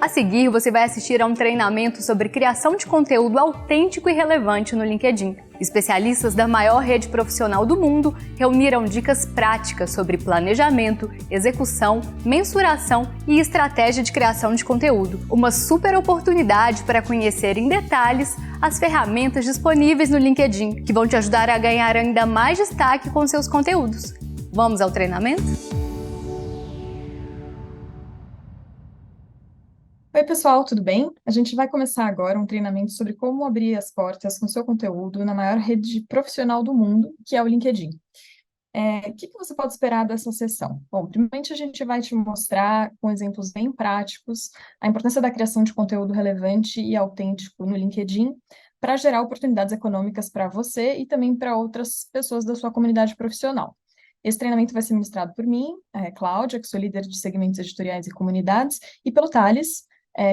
A seguir, você vai assistir a um treinamento sobre criação de conteúdo autêntico e relevante no LinkedIn. Especialistas da maior rede profissional do mundo reuniram dicas práticas sobre planejamento, execução, mensuração e estratégia de criação de conteúdo. Uma super oportunidade para conhecer em detalhes as ferramentas disponíveis no LinkedIn, que vão te ajudar a ganhar ainda mais destaque com seus conteúdos. Vamos ao treinamento? Oi, pessoal, tudo bem? A gente vai começar agora um treinamento sobre como abrir as portas com seu conteúdo na maior rede profissional do mundo, que é o LinkedIn. O que você pode esperar dessa sessão? Bom, primeiramente a gente vai te mostrar, com exemplos bem práticos, a importância da criação de conteúdo relevante e autêntico no LinkedIn para gerar oportunidades econômicas para você e também para outras pessoas da sua comunidade profissional. Esse treinamento vai ser ministrado por mim, Cláudia, que sou líder de segmentos editoriais e comunidades, e pelo Thales,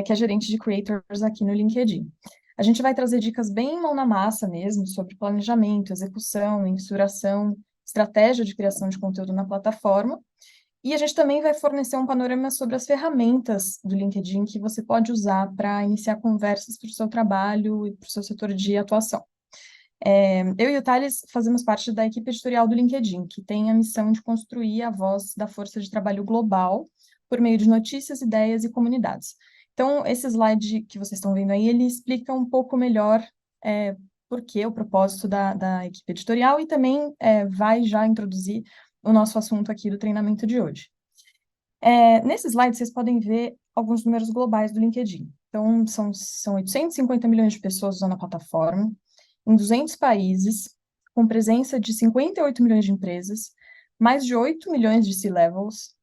que é gerente de creators aqui no LinkedIn. A gente vai trazer dicas bem mão na massa mesmo, sobre planejamento, execução, mensuração, estratégia de criação de conteúdo na plataforma, e a gente também vai fornecer um panorama sobre as ferramentas do LinkedIn que você pode usar para iniciar conversas para o seu trabalho e para o seu setor de atuação. Eu e o Thales fazemos parte da equipe editorial do LinkedIn, que tem a missão de construir a voz da força de trabalho global por meio de notícias, ideias e comunidades. Então, esse slide que vocês estão vendo aí, ele explica um pouco melhor por que o propósito da equipe editorial e também vai já introduzir o nosso assunto aqui do treinamento de hoje. Nesse slide, vocês podem ver alguns números globais do LinkedIn. Então, são 850 milhões de pessoas usando a plataforma, em 200 países, com presença de 58 milhões de empresas, mais de 8 milhões de C-levels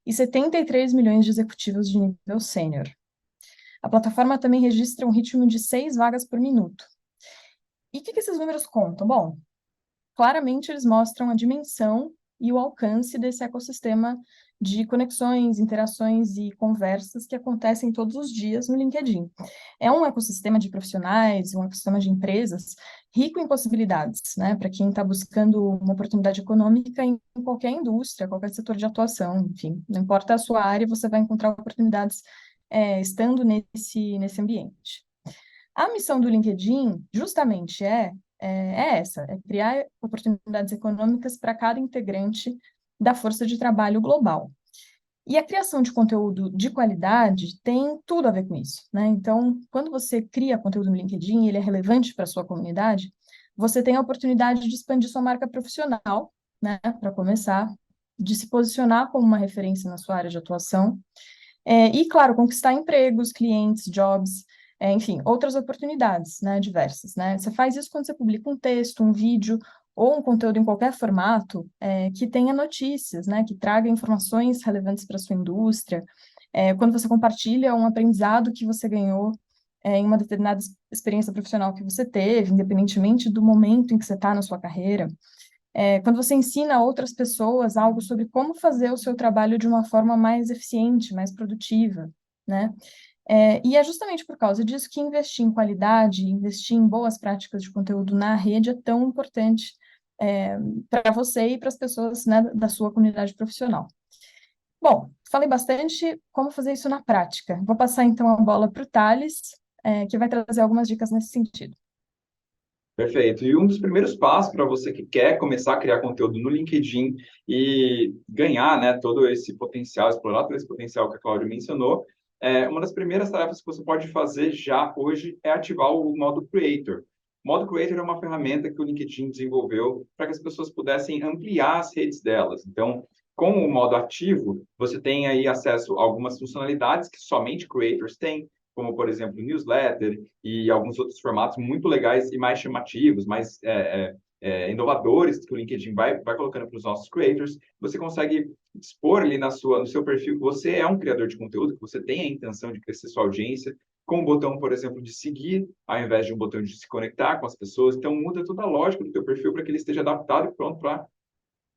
e 73 milhões de executivos de nível sênior. A plataforma também registra um ritmo de 6 vagas por minuto. E o que esses números contam? Bom, claramente eles mostram a dimensão e o alcance desse ecossistema de conexões, interações e conversas que acontecem todos os dias no LinkedIn. É um ecossistema de profissionais, um ecossistema de empresas rico em possibilidades, né, para quem está buscando uma oportunidade econômica em qualquer indústria, qualquer setor de atuação, enfim, não importa a sua área, você vai encontrar oportunidades estando nesse ambiente. A missão do LinkedIn justamente é essa, é criar oportunidades econômicas para cada integrante da força de trabalho global. E a criação de conteúdo de qualidade tem tudo a ver com isso, né? Então, quando você cria conteúdo no LinkedIn e ele é relevante para a sua comunidade, você tem a oportunidade de expandir sua marca profissional, né? Para começar, de se posicionar como uma referência na sua área de atuação, e, claro, conquistar empregos, clientes, jobs, enfim, outras oportunidades, né, diversas, né? Você faz isso quando você publica um texto, um vídeo ou um conteúdo em qualquer formato que tenha notícias, né, que traga informações relevantes para a sua indústria, quando você compartilha um aprendizado que você ganhou em uma determinada experiência profissional que você teve, independentemente do momento em que você está na sua carreira. Quando você ensina a outras pessoas algo sobre como fazer o seu trabalho de uma forma mais eficiente, mais produtiva, né? E é justamente por causa disso que investir em qualidade, investir em boas práticas de conteúdo na rede é tão importante para você e para as pessoas, né, da sua comunidade profissional. Bom, falei bastante, como fazer isso na prática. Vou passar então a bola para o Thales, que vai trazer algumas dicas nesse sentido. Perfeito. E um dos primeiros passos para você que quer começar a criar conteúdo no LinkedIn e ganhar, né, todo esse potencial, explorar todo esse potencial que a Cláudia mencionou, uma das primeiras tarefas que você pode fazer já hoje é ativar o modo Creator. O modo Creator é uma ferramenta que o LinkedIn desenvolveu para que as pessoas pudessem ampliar as redes delas. Então, com o modo ativo, você tem aí acesso a algumas funcionalidades que somente creators têm, como, por exemplo, newsletter e alguns outros formatos muito legais e mais chamativos, mais inovadores que o LinkedIn vai colocando para os nossos creators. Você consegue expor ali no seu perfil que você é um criador de conteúdo, que você tem a intenção de crescer sua audiência, com o botão, por exemplo, de seguir, ao invés de um botão de se conectar com as pessoas. Então, muda toda a lógica do teu perfil para que ele esteja adaptado e pronto para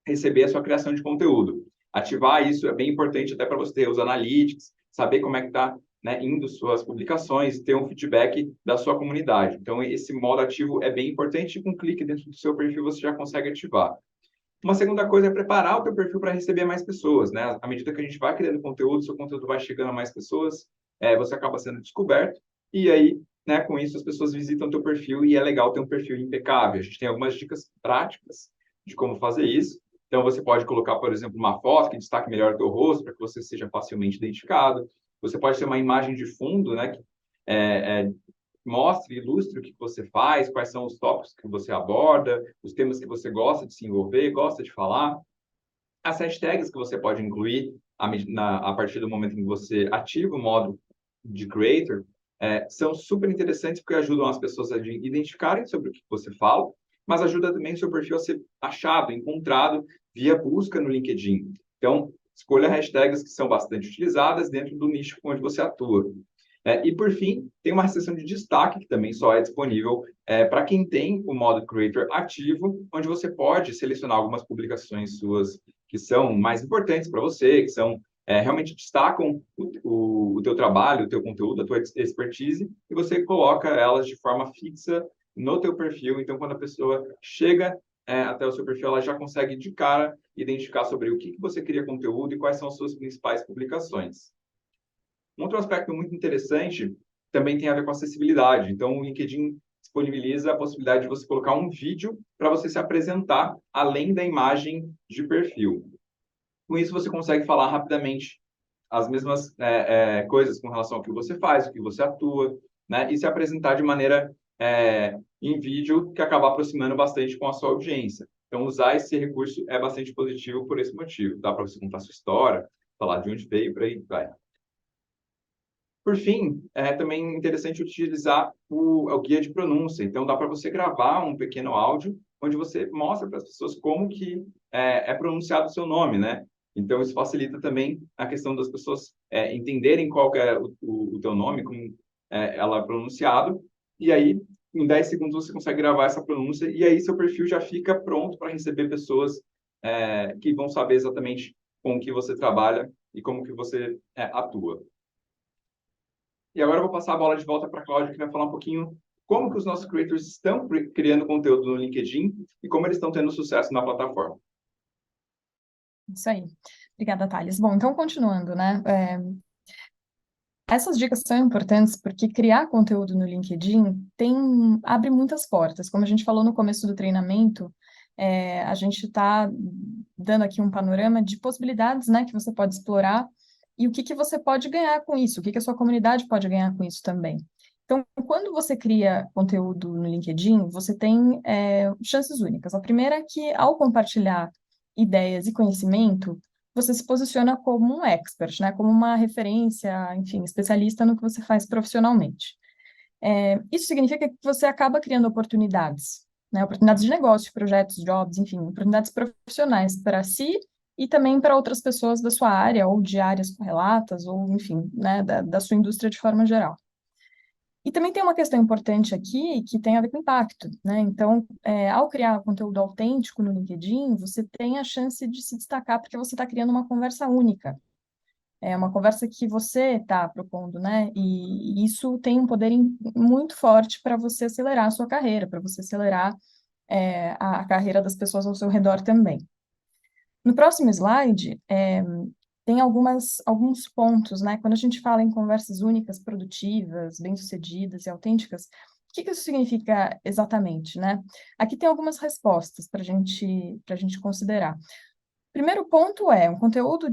receber a sua criação de conteúdo. Ativar isso é bem importante até para você ter os analytics, saber como é que está, né, indo suas publicações, ter um feedback da sua comunidade. Então, esse modo ativo é bem importante e com um clique dentro do seu perfil você já consegue ativar. Uma segunda coisa é preparar o teu perfil para receber mais pessoas, né? À medida que a gente vai criando conteúdo, seu conteúdo vai chegando a mais pessoas, você acaba sendo descoberto, e aí, né, com isso as pessoas visitam o teu perfil e é legal ter um perfil impecável. A gente tem algumas dicas práticas de como fazer isso. Então, você pode colocar, por exemplo, uma foto que destaque melhor o teu rosto para que você seja facilmente identificado. Você pode ter uma imagem de fundo, né, que mostre, ilustre o que você faz, quais são os tópicos que você aborda, os temas que você gosta de se envolver, gosta de falar. As hashtags que você pode incluir a partir do momento em que você ativa o modo de creator são super interessantes porque ajudam as pessoas a identificarem sobre o que você fala, mas ajuda também o seu perfil a ser achado, encontrado via busca no LinkedIn. Então, escolha hashtags que são bastante utilizadas dentro do nicho onde você atua. E, por fim, tem uma seção de destaque que também só é disponível para quem tem o modo Creator ativo, onde você pode selecionar algumas publicações suas que são mais importantes para você, que são realmente destacam o teu trabalho, o teu conteúdo, a tua expertise, e você coloca elas de forma fixa no teu perfil. Então, quando a pessoa chega até o seu perfil, ela já consegue de cara identificar sobre o que você cria conteúdo e quais são as suas principais publicações. Um outro aspecto muito interessante também tem a ver com acessibilidade. Então, o LinkedIn disponibiliza a possibilidade de você colocar um vídeo para você se apresentar além da imagem de perfil. Com isso, você consegue falar rapidamente as mesmas coisas com relação ao que você faz, o que você atua, né? E se apresentar de maneira em vídeo, que acaba aproximando bastante com a sua audiência. Então, usar esse recurso é bastante positivo por esse motivo. Dá para você contar sua história, falar de onde veio, por aí vai. Por fim, é também interessante utilizar o guia de pronúncia. Então, dá para você gravar um pequeno áudio onde você mostra para as pessoas como que é pronunciado o seu nome, né? Então, isso facilita também a questão das pessoas entenderem qual que é o teu nome, como ela é pronunciado. E aí, em 10 segundos, você consegue gravar essa pronúncia e aí seu perfil já fica pronto para receber pessoas que vão saber exatamente com o que você trabalha e como que você atua. E agora eu vou passar a bola de volta para a Cláudia, que vai falar um pouquinho como que os nossos creators estão criando conteúdo no LinkedIn e como eles estão tendo sucesso na plataforma. Isso aí. Obrigada, Thales. Bom, então, continuando, né? Essas dicas são importantes porque criar conteúdo no LinkedIn abre muitas portas. Como a gente falou no começo do treinamento, a gente está dando aqui um panorama de possibilidades, né, que você pode explorar e o que você pode ganhar com isso, o que a sua comunidade pode ganhar com isso também. Então, quando você cria conteúdo no LinkedIn, você tem chances únicas. A primeira é que, ao compartilhar ideias e conhecimento, você se posiciona como um expert, né? Como uma referência, enfim, especialista no que você faz profissionalmente. Isso significa que você acaba criando oportunidades, né? Oportunidades de negócio, projetos, jobs, enfim, oportunidades profissionais para si e também para outras pessoas da sua área, ou de áreas correlatas, ou, enfim, né, da sua indústria de forma geral. E também tem uma questão importante aqui que tem a ver com impacto, né? Então, ao criar conteúdo autêntico no LinkedIn, você tem a chance de se destacar porque você está criando uma conversa única. É uma conversa que você está propondo, né? E isso tem um poder muito forte para você acelerar a sua carreira, para você acelerar a carreira das pessoas ao seu redor também. No próximo slide, tem alguns pontos, né? Quando a gente fala em conversas únicas, produtivas, bem-sucedidas e autênticas, o que isso significa exatamente, né? Aqui tem algumas respostas para a gente considerar. Primeiro ponto um conteúdo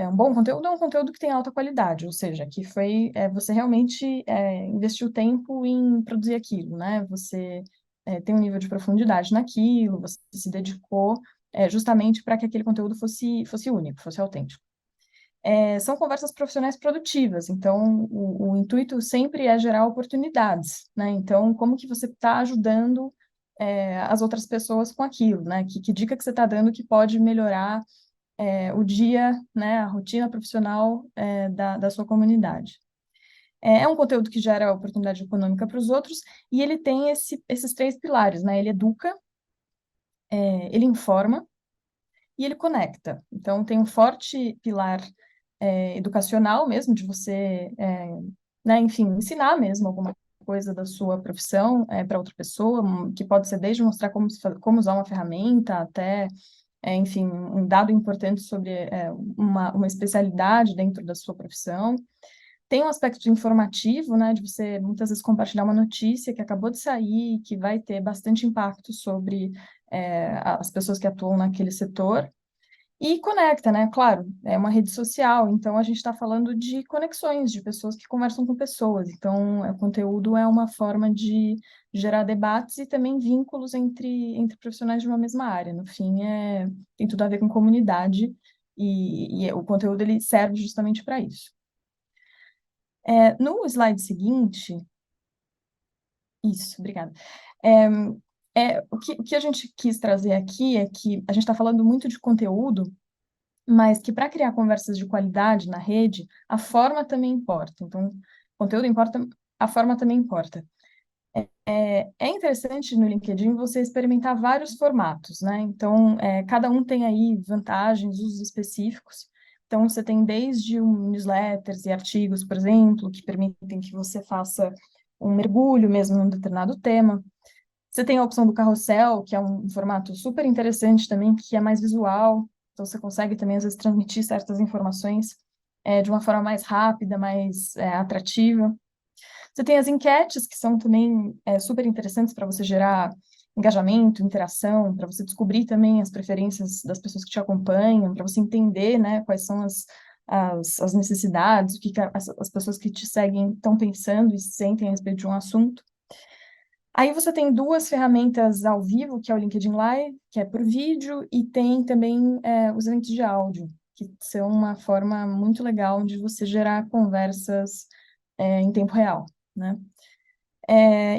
um bom conteúdo é um conteúdo que tem alta qualidade, ou seja, que você realmente investiu tempo em produzir aquilo, né? Você tem um nível de profundidade naquilo, você se dedicou justamente para que aquele conteúdo fosse único, fosse autêntico. São conversas profissionais produtivas, então o intuito sempre é gerar oportunidades, né? Então, como que você está ajudando as outras pessoas com aquilo, né? Que dica que você está dando que pode melhorar o dia, né? A rotina profissional da sua comunidade. É um conteúdo que gera oportunidade econômica para os outros e ele tem esses 3 pilares, né? Ele educa, ele informa e ele conecta. Então, tem um forte pilar educacional mesmo, de você, né, enfim, ensinar mesmo alguma coisa da sua profissão para outra pessoa, que pode ser desde mostrar como usar uma ferramenta até, enfim, um dado importante sobre uma especialidade dentro da sua profissão. Tem um aspecto informativo, né, de você muitas vezes compartilhar uma notícia que acabou de sair, que vai ter bastante impacto sobre as pessoas que atuam naquele setor. E conecta, né? Claro, é uma rede social, então a gente está falando de conexões, de pessoas que conversam com pessoas. Então, o conteúdo é uma forma de gerar debates e também vínculos entre profissionais de uma mesma área. No fim, tem tudo a ver com comunidade e o conteúdo ele serve justamente para isso. No slide seguinte, isso, obrigada. O que a gente quis trazer aqui é que a gente está falando muito de conteúdo, mas que para criar conversas de qualidade na rede, a forma também importa. Então, o conteúdo importa, a forma também importa. É interessante no LinkedIn você experimentar vários formatos, né? Então, cada um tem aí vantagens, usos específicos. Então, você tem desde newsletters e artigos, por exemplo, que permitem que você faça um mergulho mesmo num determinado tema. Você tem a opção do carrossel, que é um formato super interessante também, que é mais visual. Então, você consegue também, às vezes, transmitir certas informações de uma forma mais rápida, mais atrativa. Você tem as enquetes, que são também super interessantes para você gerar engajamento, interação, para você descobrir também as preferências das pessoas que te acompanham, para você entender, né, quais são as necessidades, o que as pessoas que te seguem estão pensando e sentem a respeito de um assunto. Aí você tem duas ferramentas ao vivo, que é o LinkedIn Live, que é por vídeo, e tem também os eventos de áudio, que são uma forma muito legal de você gerar conversas em tempo real, né?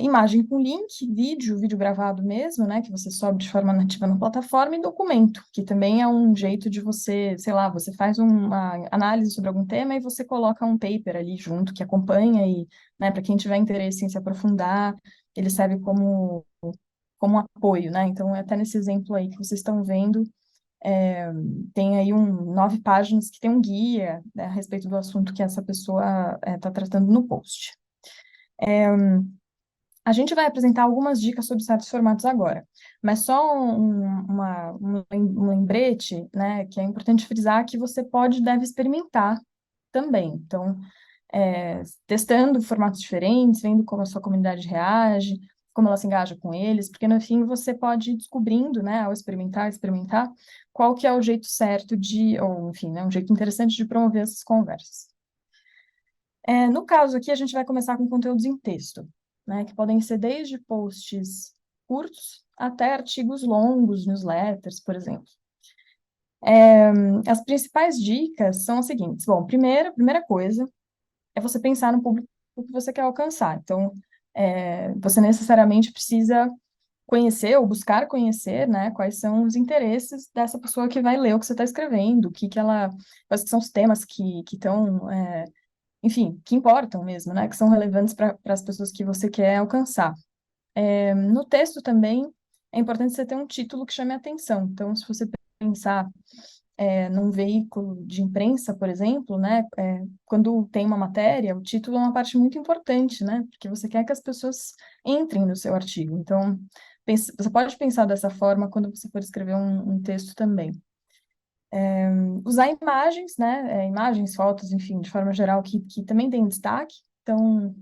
Imagem com link, vídeo gravado mesmo, né, que você sobe de forma nativa na plataforma, e documento, que também é um jeito de você, sei lá, você faz uma análise sobre algum tema e você coloca um paper ali junto que acompanha e, né, para quem tiver interesse em se aprofundar, ele serve como apoio, né? Então, até nesse exemplo aí que vocês estão vendo, tem aí 9 páginas que tem um guia, né, a respeito do assunto que essa pessoa está tratando no post. A gente vai apresentar algumas dicas sobre certos formatos agora, mas só um lembrete, né, que é importante frisar que você pode e deve experimentar também. Então, testando formatos diferentes, vendo como a sua comunidade reage, como ela se engaja com eles, porque no fim você pode ir descobrindo, né, ao experimentar, qual que é o jeito certo ou enfim, né, um jeito interessante de promover essas conversas. No caso aqui, a gente vai começar com conteúdos em texto, né, que podem ser desde posts curtos até artigos longos, newsletters, por exemplo. As principais dicas são as seguintes. Bom, primeira coisa é você pensar no público que você quer alcançar. Então, você necessariamente precisa conhecer ou buscar conhecer, né, quais são os interesses dessa pessoa que vai ler o que você está escrevendo, quais que são os temas que estão enfim, que importam mesmo, né, que são relevantes para as pessoas que você quer alcançar. No texto também, é importante você ter um título que chame a atenção. Então, se você pensar num veículo de imprensa, por exemplo, né, quando tem uma matéria, o título é uma parte muito importante, né, porque você quer que as pessoas entrem no seu artigo. Então, você pode pensar dessa forma quando você for escrever um texto também. Usar imagens, né? Imagens, fotos, enfim, de forma geral, que também tem destaque. Então,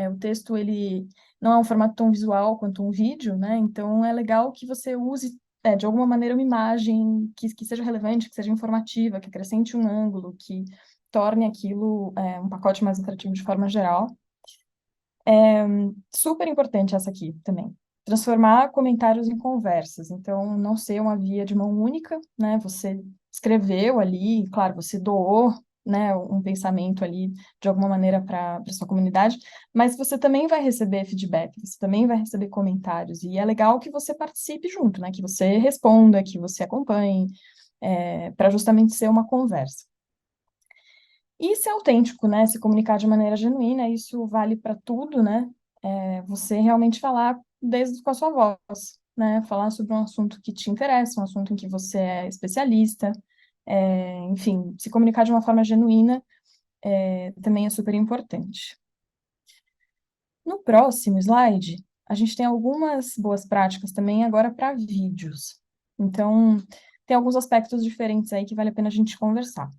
o texto, ele não é um formato tão visual quanto um vídeo, né? Então, é legal que você use, de alguma maneira, uma imagem que seja relevante, que seja informativa, que acrescente um ângulo, que torne aquilo um pacote mais atrativo de forma geral. Super importante essa aqui também. Transformar comentários em conversas. Então, não ser uma via de mão única, né? Você escreveu ali, claro, você doou, né, um pensamento ali de alguma maneira para sua comunidade, mas você também vai receber feedback, você também vai receber comentários, e é legal que você participe junto, né? Que você responda, que você acompanhe, para justamente ser uma conversa. E ser autêntico, né? Se comunicar de maneira genuína, isso vale para tudo, né? Você realmente falar desde com a sua voz, né? Falar sobre um assunto que te interessa, um assunto em que você é especialista, enfim, se comunicar de uma forma genuína também é super importante. No próximo slide, a gente tem algumas boas práticas também agora para vídeos. Então, tem alguns aspectos diferentes aí que vale a pena a gente conversar.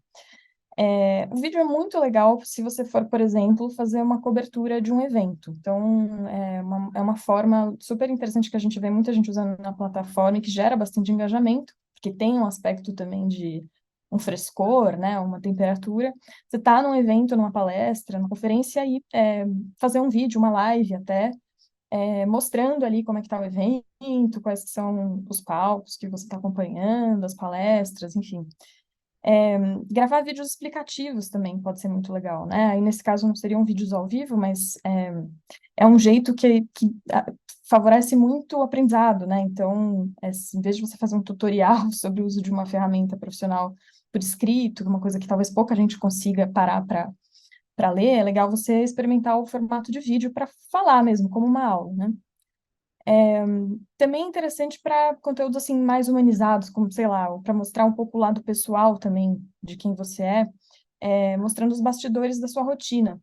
O vídeo é muito legal se você for, por exemplo, fazer uma cobertura de um evento. Então, é uma forma super interessante que a gente vê muita gente usando na plataforma e que gera bastante engajamento, porque tem um aspecto também de um frescor, né, uma temperatura. Você está num evento, numa palestra, numa conferência e fazer um vídeo, uma live até, mostrando ali como é que está o evento, quais que são os palcos que você está acompanhando, as palestras, enfim. Gravar vídeos explicativos também pode ser muito legal, né? Aí, nesse caso, não seriam vídeos ao vivo, mas é um jeito que favorece muito o aprendizado, né? Então, em vez de você fazer um tutorial sobre o uso de uma ferramenta profissional por escrito, uma coisa que talvez pouca gente consiga parar para ler, é legal você experimentar o formato de vídeo para falar mesmo, como uma aula, né? Também é interessante para conteúdos assim mais humanizados, como, sei lá, para mostrar um pouco o lado pessoal também de quem você mostrando os bastidores da sua rotina.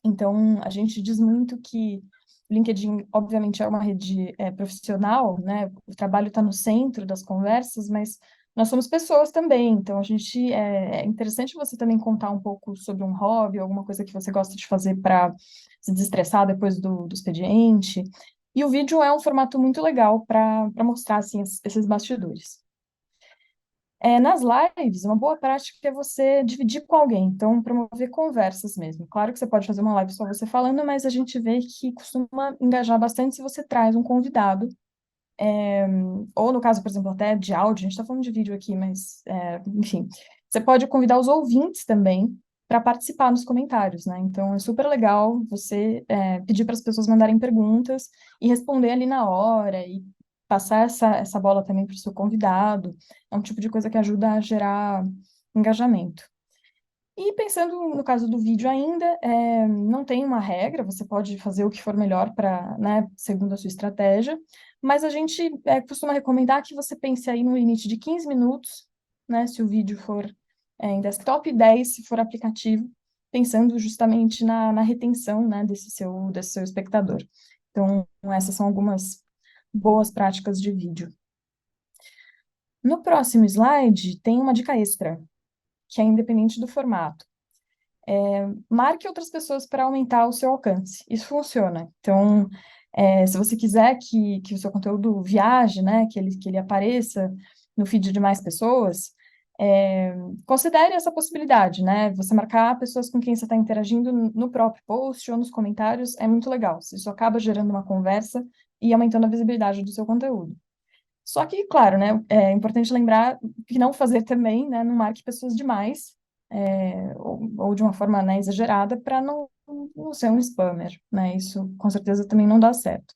Então, a gente diz muito que o LinkedIn, obviamente, é uma rede profissional, né? O trabalho está no centro das conversas, mas nós somos pessoas também. Então, é interessante você também contar um pouco sobre um hobby, alguma coisa que você gosta de fazer para se desestressar depois do expediente. E o vídeo é um formato muito legal para mostrar assim, esses bastidores. Nas lives, uma boa prática é você dividir com alguém, então promover conversas mesmo. Claro que você pode fazer uma live só você falando, mas a gente vê que costuma engajar bastante se você traz um convidado, ou no caso, por exemplo, até de áudio, a gente está falando de vídeo aqui, mas enfim, você pode convidar os ouvintes também para participar nos comentários, né? Então é super legal você pedir para as pessoas mandarem perguntas e responder ali na hora e passar essa bola também para o seu convidado. É um tipo de coisa que ajuda a gerar engajamento. E pensando no caso do vídeo ainda, não tem uma regra, você pode fazer o que for melhor para, né, segundo a sua estratégia, mas a gente costuma recomendar que você pense aí no limite de 15 minutos, né, se o vídeo for em desktop, e 10 se for aplicativo, pensando justamente na retenção, né, desse seu espectador. Então, essas são algumas boas práticas de vídeo. No próximo slide, tem uma dica extra, que é independente do formato. Marque outras pessoas para aumentar o seu alcance. Isso funciona. Então, se você quiser que o seu conteúdo viaje, né, que ele apareça no feed de mais pessoas, considere essa possibilidade, né? Você marcar pessoas com quem você está interagindo no próprio post ou nos comentários é muito legal. Isso acaba gerando uma conversa e aumentando a visibilidade do seu conteúdo. Só que, claro, né, é importante lembrar que não fazer também, né, não marque pessoas demais, ou de uma forma, né, exagerada, para não ser um spammer, né, isso com certeza também não dá certo.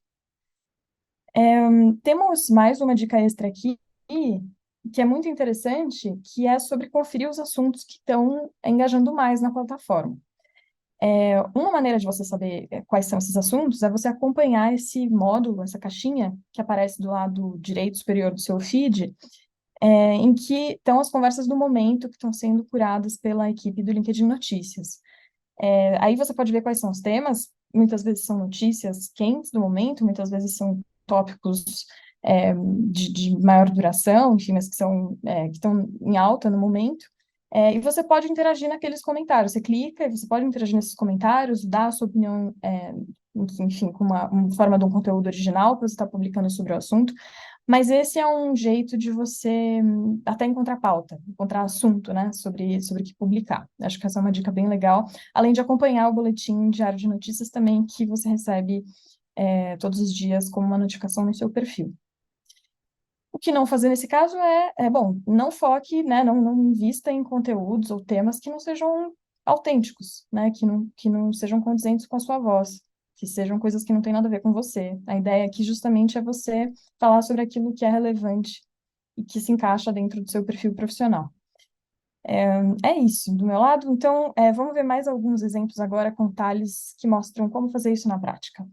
Temos mais uma dica extra aqui, que é muito interessante, que é sobre conferir os assuntos que estão engajando mais na plataforma. Uma maneira de você saber quais são esses assuntos é você acompanhar esse módulo, essa caixinha que aparece do lado direito superior do seu feed, em que estão as conversas do momento que estão sendo curadas pela equipe do LinkedIn Notícias. Aí você pode ver quais são os temas, muitas vezes são notícias quentes do momento, muitas vezes são tópicos de maior duração, enfim, mas que estão em alta no momento. E você pode interagir naqueles comentários. Você clica e você pode interagir nesses comentários, dar a sua opinião, enfim, com uma forma de um conteúdo original que você está publicando sobre o assunto. Mas esse é um jeito de você até encontrar pauta, encontrar assunto, né, sobre o que publicar. Acho que essa é uma dica bem legal. Além de acompanhar o boletim diário de notícias também, que você recebe todos os dias como uma notificação no seu perfil. O que não fazer nesse caso bom, não foque, né, não invista em conteúdos ou temas que não sejam autênticos, né, que não sejam condizentes com a sua voz, que sejam coisas que não têm nada a ver com você. A ideia aqui justamente é você falar sobre aquilo que é relevante e que se encaixa dentro do seu perfil profissional. É isso, do meu lado. Então, vamos ver mais alguns exemplos agora com detalhes que mostram como fazer isso na prática.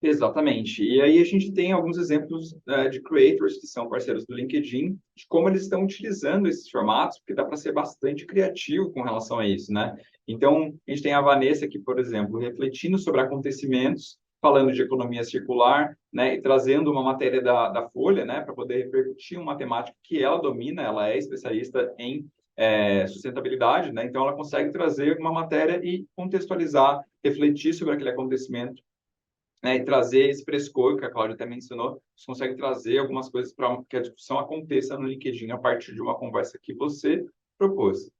Exatamente. E aí a gente tem alguns exemplos de creators que são parceiros do LinkedIn, de como eles estão utilizando esses formatos, porque dá para ser bastante criativo com relação a isso, né? Então, a gente tem a Vanessa aqui, por exemplo, refletindo sobre acontecimentos, falando de economia circular, né, e trazendo uma matéria da Folha, né, para poder repercutir uma temática que ela domina, ela é especialista em sustentabilidade, né? Então, ela consegue trazer uma matéria e contextualizar, refletir sobre aquele acontecimento, né? E trazer esse frescor que a Cláudia até mencionou. Você consegue trazer algumas coisas para que a discussão aconteça no LinkedIn a partir de uma conversa que você propôs.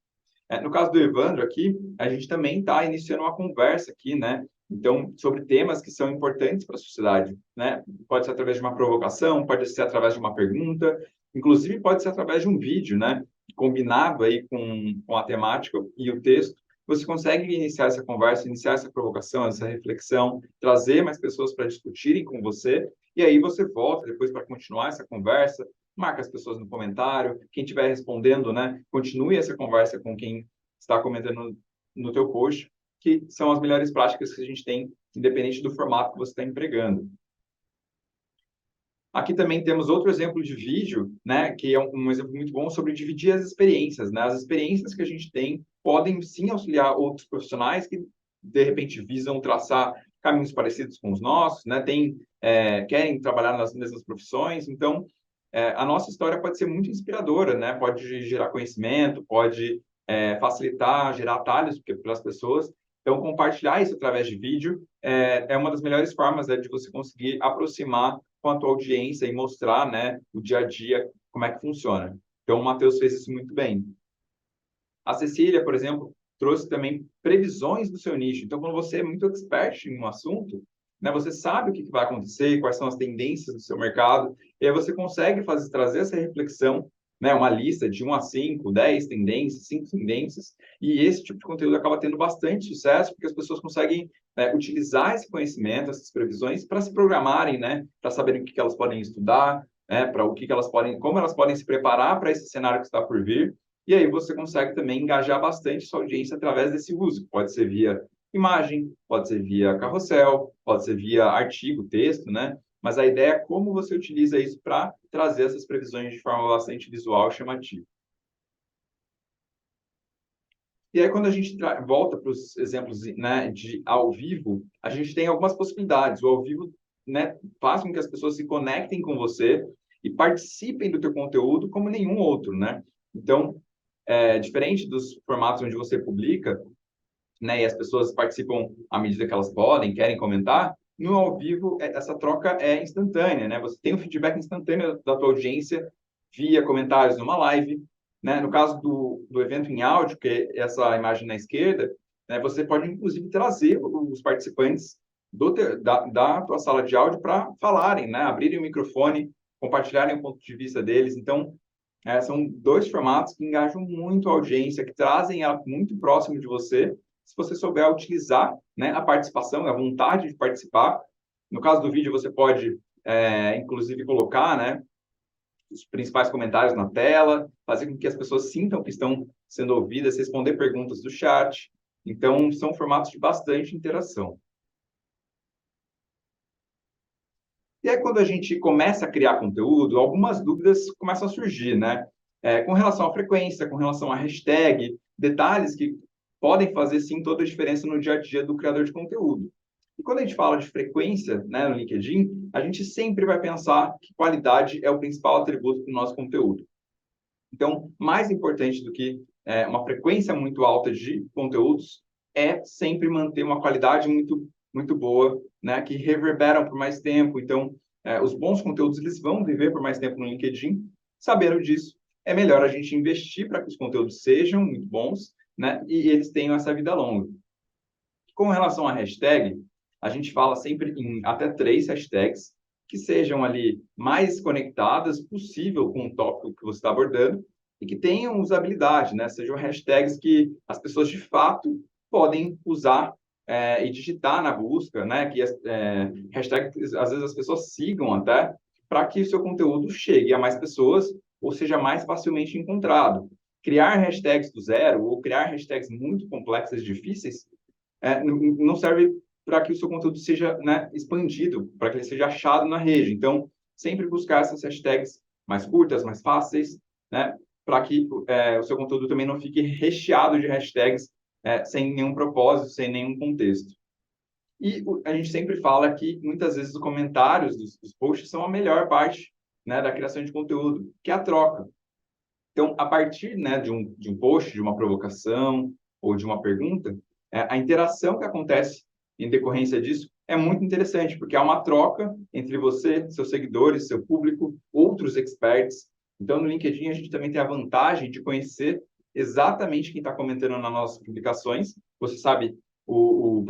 No caso do Evandro aqui, a gente também está iniciando uma conversa aqui, né? Então, sobre temas que são importantes para a sociedade, né? Pode ser através de uma provocação, pode ser através de uma pergunta, inclusive pode ser através de um vídeo, né? Combinado aí com a temática e o texto, você consegue iniciar essa conversa, iniciar essa provocação, essa reflexão, trazer mais pessoas para discutirem com você, e aí você volta depois para continuar essa conversa, marca as pessoas no comentário, quem estiver respondendo, né, continue essa conversa com quem está comentando no teu post, que são as melhores práticas que a gente tem, independente do formato que você está empregando. Aqui também temos outro exemplo de vídeo, né, que é um exemplo muito bom sobre dividir as experiências, né? As experiências que a gente tem podem sim auxiliar outros profissionais que de repente visam traçar caminhos parecidos com os nossos, né? Querem trabalhar nas mesmas profissões, então a nossa história pode ser muito inspiradora, né? Pode gerar conhecimento, pode facilitar, gerar atalhos para as pessoas. Então, compartilhar isso através de vídeo é uma das melhores formas, né, de você conseguir aproximar com a tua audiência e mostrar, né, o dia a dia, como é que funciona. Então, o Matheus fez isso muito bem. A Cecília, por exemplo, trouxe também previsões do seu nicho. Então, quando você é muito expert em um assunto, né, você sabe o que vai acontecer, quais são as tendências do seu mercado, e aí você consegue trazer essa reflexão, né, uma lista de 1 a 5, 10 tendências, 5 tendências, e esse tipo de conteúdo acaba tendo bastante sucesso, porque as pessoas conseguem utilizar esse conhecimento, essas previsões, para se programarem, né, para saberem o que elas podem estudar, né, para o que elas podem, como elas podem se preparar para esse cenário que está por vir, e aí você consegue também engajar bastante sua audiência através desse uso. Pode ser via imagem, pode ser via carrossel, pode ser via artigo, texto, né? Mas a ideia é como você utiliza isso para trazer essas previsões de forma bastante visual e chamativa. E aí, quando a gente volta para os exemplos, né, de ao vivo, a gente tem algumas possibilidades. O ao vivo, né, faz com que as pessoas se conectem com você e participem do teu conteúdo como nenhum outro, né? Então, diferente dos formatos onde você publica, né, e as pessoas participam à medida que elas podem, querem comentar, no ao vivo essa troca é instantânea, né? Você tem um feedback instantâneo da tua audiência via comentários numa live, né? No caso do evento em áudio, que é essa imagem na esquerda, né, você pode inclusive trazer os participantes da tua sala de áudio para falarem, né? Abrirem o microfone, compartilharem o ponto de vista deles. Então, são 2 formatos que engajam muito a audiência, que trazem ela muito próximo de você, se você souber utilizar, né, a participação, a vontade de participar. No caso do vídeo, você pode, inclusive, colocar, né, os principais comentários na tela, fazer com que as pessoas sintam que estão sendo ouvidas, responder perguntas do chat. Então, são formatos de bastante interação. E aí, quando a gente começa a criar conteúdo, algumas dúvidas começam a surgir, né? Com relação à frequência, com relação à hashtag, detalhes que podem fazer, sim, toda a diferença no dia a dia do criador de conteúdo. E quando a gente fala de frequência, né, no LinkedIn, a gente sempre vai pensar que qualidade é o principal atributo do nosso conteúdo. Então, mais importante do que uma frequência muito alta de conteúdos é sempre manter uma qualidade muito boa, né, que reverberam por mais tempo. Então, os bons conteúdos eles vão viver por mais tempo no LinkedIn. Sabendo disso, é melhor a gente investir para que os conteúdos sejam muito bons, né, e eles tenham essa vida longa. Com relação à hashtag, a gente fala sempre em até 3 hashtags que sejam ali mais conectadas possível com o tópico que você está abordando e que tenham usabilidade, né? Sejam hashtags que as pessoas de fato podem usar e digitar na busca, né? Que hashtags às vezes as pessoas sigam até para que o seu conteúdo chegue a mais pessoas ou seja mais facilmente encontrado. Criar hashtags do zero ou criar hashtags muito complexas e difíceis não serve para que o seu conteúdo seja, né, expandido, para que ele seja achado na rede. Então, sempre buscar essas hashtags mais curtas, mais fáceis, né, para que o seu conteúdo também não fique recheado de hashtags sem nenhum propósito, sem nenhum contexto. E a gente sempre fala que, muitas vezes, os comentários dos posts são a melhor parte, né, da criação de conteúdo, que é a troca. Então, a partir, né, de um post, de uma provocação ou de uma pergunta, a interação que acontece em decorrência disso é muito interessante, porque há uma troca entre você, seus seguidores, seu público, outros experts. Então, no LinkedIn, a gente também tem a vantagem de conhecer exatamente quem está comentando nas nossas publicações. Você sabe o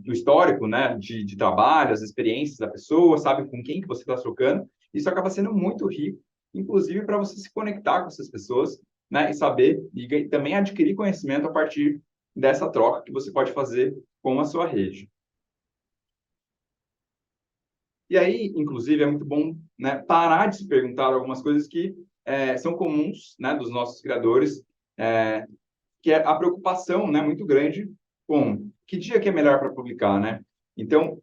histórico, né, de trabalho, as experiências da pessoa, sabe com quem que você está trocando. Isso acaba sendo muito rico, inclusive para você se conectar com essas pessoas, né, e saber e também adquirir conhecimento a partir dessa troca que você pode fazer com a sua rede. E aí, inclusive, é muito bom, né, parar de se perguntar algumas coisas que são comuns, né, dos nossos criadores, que é a preocupação, né, muito grande com que dia que é melhor para publicar, né? Então,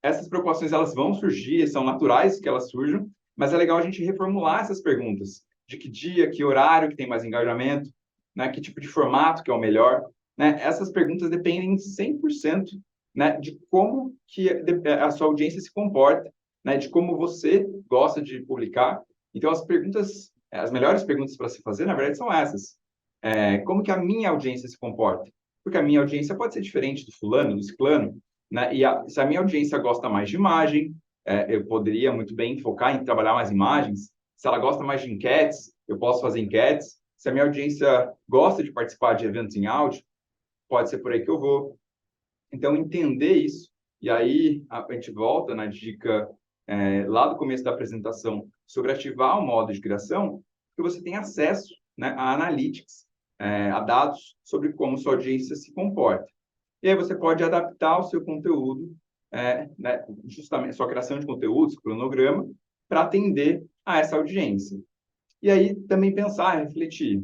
essas preocupações elas vão surgir, são naturais que elas surjam, mas é legal a gente reformular essas perguntas de que dia, que horário que tem mais engajamento, né, que tipo de formato que é o melhor, né? Essas perguntas dependem 100%, né, de como que a sua audiência se comporta, né, de como você gosta de publicar. Então, as melhores perguntas para se fazer, na verdade, são essas. Como que a minha audiência se comporta? Porque a minha audiência pode ser diferente do fulano, do ciclano, né? Se a minha audiência gosta mais de imagem, eu poderia muito bem focar em trabalhar mais imagens. Se ela gosta mais de enquetes, eu posso fazer enquetes. Se a minha audiência gosta de participar de eventos em áudio, pode ser por aí que eu vou. Então, entender isso, e aí a gente volta na dica lá do começo da apresentação sobre ativar o modo de criação, que você tem acesso, né, a analytics, a dados sobre como sua audiência se comporta. E aí você pode adaptar o seu conteúdo, né, justamente sua criação de conteúdos, cronograma, para atender a essa audiência. E aí também pensar, refletir,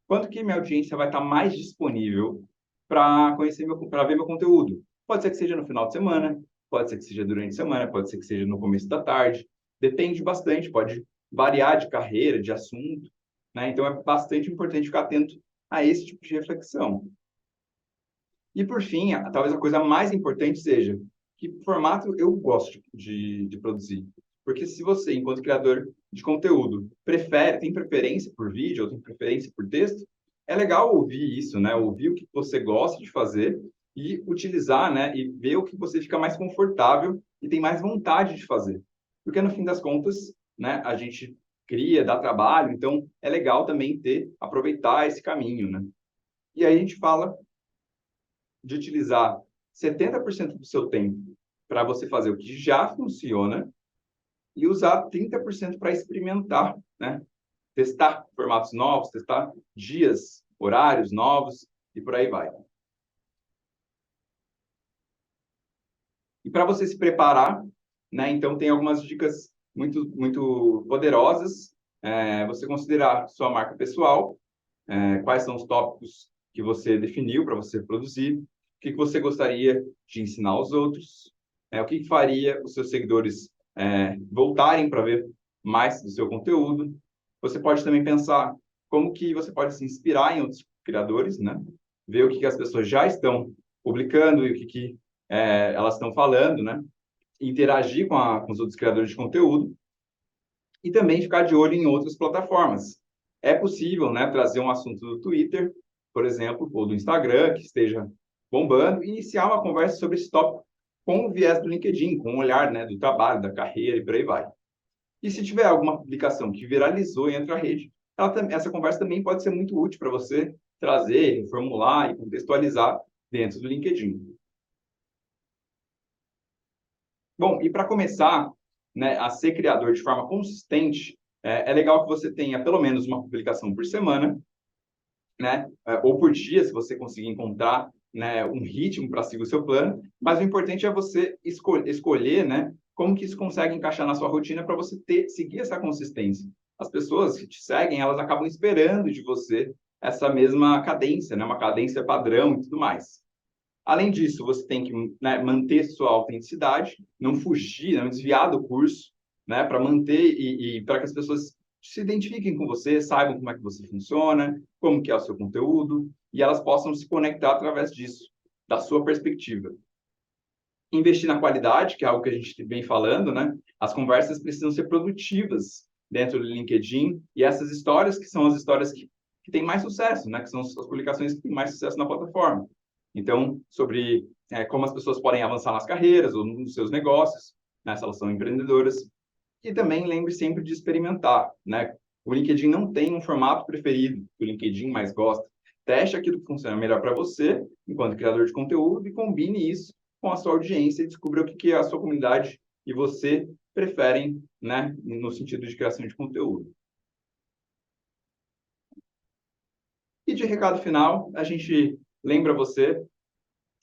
quanto que minha audiência vai estar mais disponível para para ver meu conteúdo? Pode ser que seja no final de semana, pode ser que seja durante a semana, pode ser que seja no começo da tarde. Depende bastante, pode variar de carreira, de assunto, né? Então é bastante importante ficar atento a esse tipo de reflexão. E por fim, talvez a coisa mais importante seja que formato eu gosto de produzir. Porque se você, enquanto criador de conteúdo, tem preferência por vídeo ou tem preferência por texto, é legal ouvir isso, né? Ouvir o que você gosta de fazer e utilizar, né? E ver o que você fica mais confortável e tem mais vontade de fazer. Porque no fim das contas, né? A gente cria, dá trabalho, então é legal também aproveitar esse caminho, né? E aí a gente fala de utilizar 70% do seu tempo para você fazer o que já funciona e usar 30% para experimentar, né? Testar formatos novos, testar dias, horários novos e por aí vai. E para você se preparar, né? Então tem algumas dicas muito poderosas. Você considerar sua marca pessoal, quais são os tópicos que você definiu para você produzir, o que você gostaria de ensinar aos outros, o que faria os seus seguidores voltarem para ver mais do seu conteúdo. Você pode também pensar como que você pode se inspirar em outros criadores, né? Ver o que as pessoas já estão publicando e o que elas estão falando, né? Interagir com os outros criadores de conteúdo e também ficar de olho em outras plataformas. É possível, né, trazer um assunto do Twitter, por exemplo, ou do Instagram, que esteja bombando, e iniciar uma conversa sobre esse tópico com o viés do LinkedIn, com o olhar, né, do trabalho, da carreira e por aí vai. E se tiver alguma publicação que viralizou entre a rede, essa conversa também pode ser muito útil para você trazer, reformular e contextualizar dentro do LinkedIn. Bom, e para começar, né, a ser criador de forma consistente, é legal que você tenha pelo menos uma publicação por semana, né, ou por dia, se você conseguir encontrar, né, um ritmo para seguir o seu plano, mas o importante é você escolher, né, como que isso consegue encaixar na sua rotina para você seguir essa consistência. As pessoas que te seguem, elas acabam esperando de você essa mesma cadência, né, uma cadência padrão e tudo mais. Além disso, você tem que, né, manter sua autenticidade, não fugir, não desviar do curso, né, para manter e para que as pessoas se identifiquem com você, saibam como é que você funciona, como que é o seu conteúdo, e elas possam se conectar através disso, da sua perspectiva. Investir na qualidade, que é algo que a gente vem falando, né? As conversas precisam ser produtivas, dentro do LinkedIn, e essas histórias que são as histórias que têm mais sucesso, né? Que são as publicações que têm mais sucesso na plataforma. Então, sobre como as pessoas podem avançar nas carreiras ou nos seus negócios, né, se elas são empreendedoras. E também lembre sempre de experimentar, né? O LinkedIn não tem um formato preferido que o LinkedIn mais gosta. Teste aquilo que funciona melhor para você, enquanto criador de conteúdo, e combine isso com a sua audiência e descubra o que a sua comunidade e você preferem, né, no sentido de criação de conteúdo. E de recado final, a gente lembra você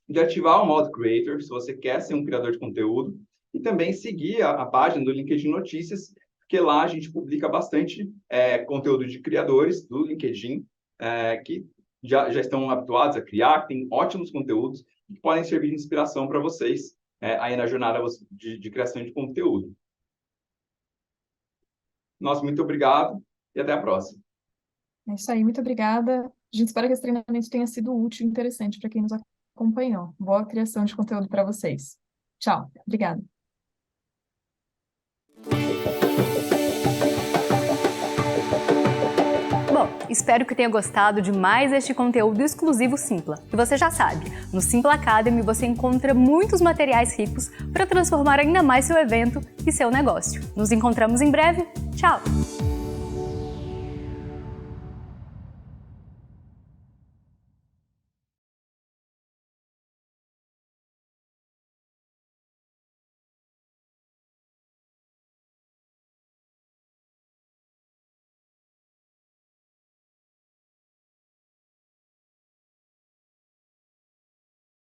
de ativar o modo Creator, se você quer ser um criador de conteúdo, e também seguir a página do LinkedIn Notícias, porque lá a gente publica bastante conteúdo de criadores do LinkedIn, que já estão habituados a criar, que tem ótimos conteúdos, e que podem servir de inspiração para vocês aí na jornada de criação de conteúdo. Nosso muito obrigado e até a próxima. É isso aí, muito obrigada. A gente espera que esse treinamento tenha sido útil e interessante para quem nos acompanhou. Boa criação de conteúdo para vocês. Tchau, obrigada. Bom, espero que tenha gostado de mais este conteúdo exclusivo Simpla. E você já sabe, no Simpla Academy você encontra muitos materiais ricos para transformar ainda mais seu evento e seu negócio. Nos encontramos em breve. Tchau!